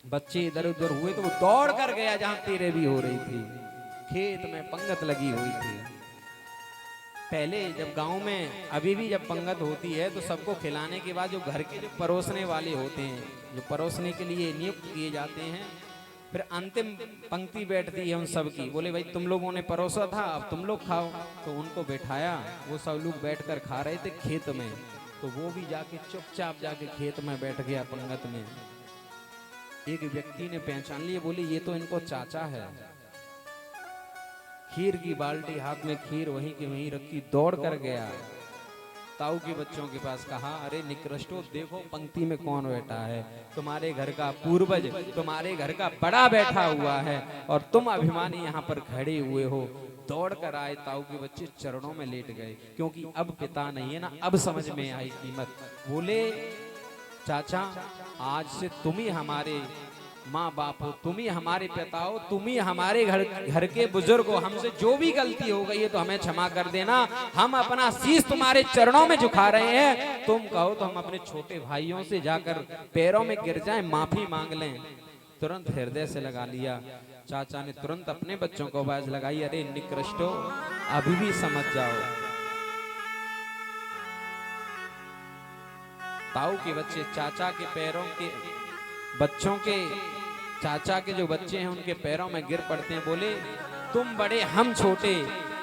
बच्चे इधर उधर हुए तो वो दौड़ कर गया जहां तेरे भी हो रही थी। खेत में पंगत लगी हुई थी। पहले जब गांव में अभी भी जब पंगत होती है तो सबको खिलाने के बाद जो घर के जो परोसने वाले होते हैं, जो परोसने के लिए नियुक्त किए जाते हैं, फिर अंतिम पंक्ति बैठती है उन सब की। बोले भाई तुम लोगों ने परोसा था, अब तुम लोग खाओ। तो उनको बैठाया, वो सब लोग बैठकर खा रहे थे खेत में। तो वो भी जाके चुपचाप जाके खेत में बैठ गया पंगत में। एक व्यक्ति ने पहचान लिया, बोले ये तो इनको चाचा है। खीर की बाल्टी हाथ में, खीर वहीं की वहीं रखी, दौड़ कर गया ताऊ के बच्चों के पास, कहा अरे निकृष्टो देखो पंक्ति में कौन बैठा है, तुम्हारे घर का पूर्वज, तुम्हारे घर का बड़ा बैठा हुआ है और तुम अभिमानी यहाँ पर खड़े हुए हो। दौड़ कर आए, ताऊ के बच्चे चरणों में लेट गए, क्योंकि अब पिता नहीं है ना, अब समझ में आई कीमत। बोले चाचा आज से तुम ही हमारे माँ बाप हो, तुम ही हमारे पिता हो, तुम ही हमारे घर के बुजुर्ग हो। हमसे जो भी गलती हो गई है तो हमें क्षमा कर देना। हम अपना शीश तुम्हारे चरणों में झुका रहे हैं। तुम कहो तो हम अपने छोटे भाइयों से जाकर पैरों में गिर जाएं, माफी मांग लें। तुरंत हृदय से लगा लिया। चाचा ने तुरंत अपने बच्चों को आवाज लगाई, अरे निकृष्टो अभी भी समझ जाओ। ताऊ के बच्चे चाचा के पैरों के, बच्चों के, चाचा के जो बच्चे हैं उनके पैरों में गिर पड़ते हैं। बोले तुम बड़े हम छोटे,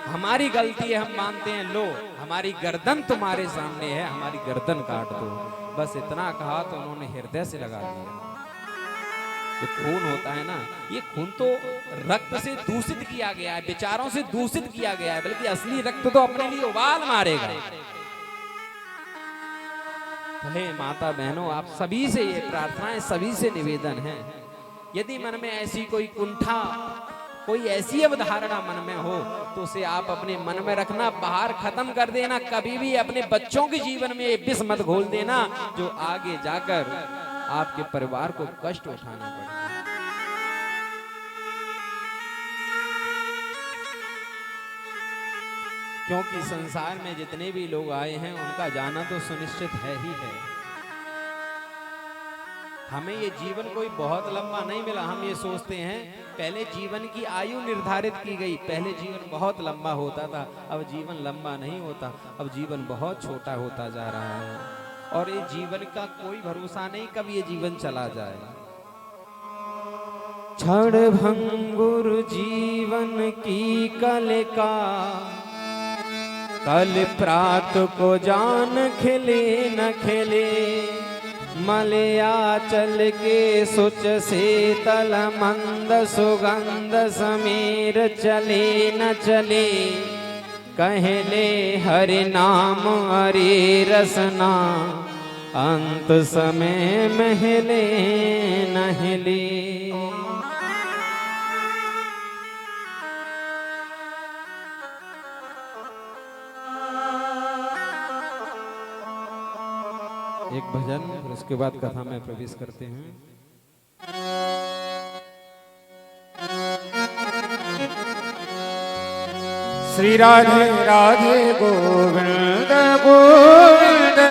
हमारी गलती है हम मानते हैं, लो हमारी गर्दन तुम्हारे सामने है, हमारी गर्दन काट दो। बस इतना कहा तो उन्होंने हृदय से लगा दिया। जो खून होता है ना, ये खून तो रक्त से दूषित किया गया है, विचारों से दूषित किया गया है, बल्कि असली रक्त तो अपने लिए उबाल मारेगा। हे माता बहनों, आप सभी से ये प्रार्थनाएं, सभी से निवेदन है, यदि मन में ऐसी कोई कुंठा, कोई ऐसी अवधारणा मन में हो तो उसे आप अपने मन में रखना, बाहर खत्म कर देना। कभी भी अपने बच्चों के जीवन में ये विष मत घोल देना जो आगे जाकर आपके परिवार को कष्ट उठाना पड़े। क्योंकि संसार में जितने भी लोग आए हैं उनका जाना तो सुनिश्चित है ही है। हमें ये जीवन कोई बहुत लंबा नहीं मिला। हम ये सोचते हैं पहले जीवन की आयु निर्धारित की गई, पहले जीवन बहुत लंबा होता था, अब जीवन लंबा नहीं होता, अब जीवन बहुत छोटा होता जा रहा है। और ये जीवन का कोई भरोसा नहीं कब ये जीवन चला जाए। क्षण भंगुर जीवन की कल का, कल प्रात को जान खिले न खिले। मलया चल के सुच से तल मंद सुगंध समीर चले न चले। कहले हरि नाम हरि रसना, अंत समय महले नहले। एक भजन, फिर उसके बाद कथा में प्रवेश करते हैं। श्री राधे राधे गोविंद गोविंद।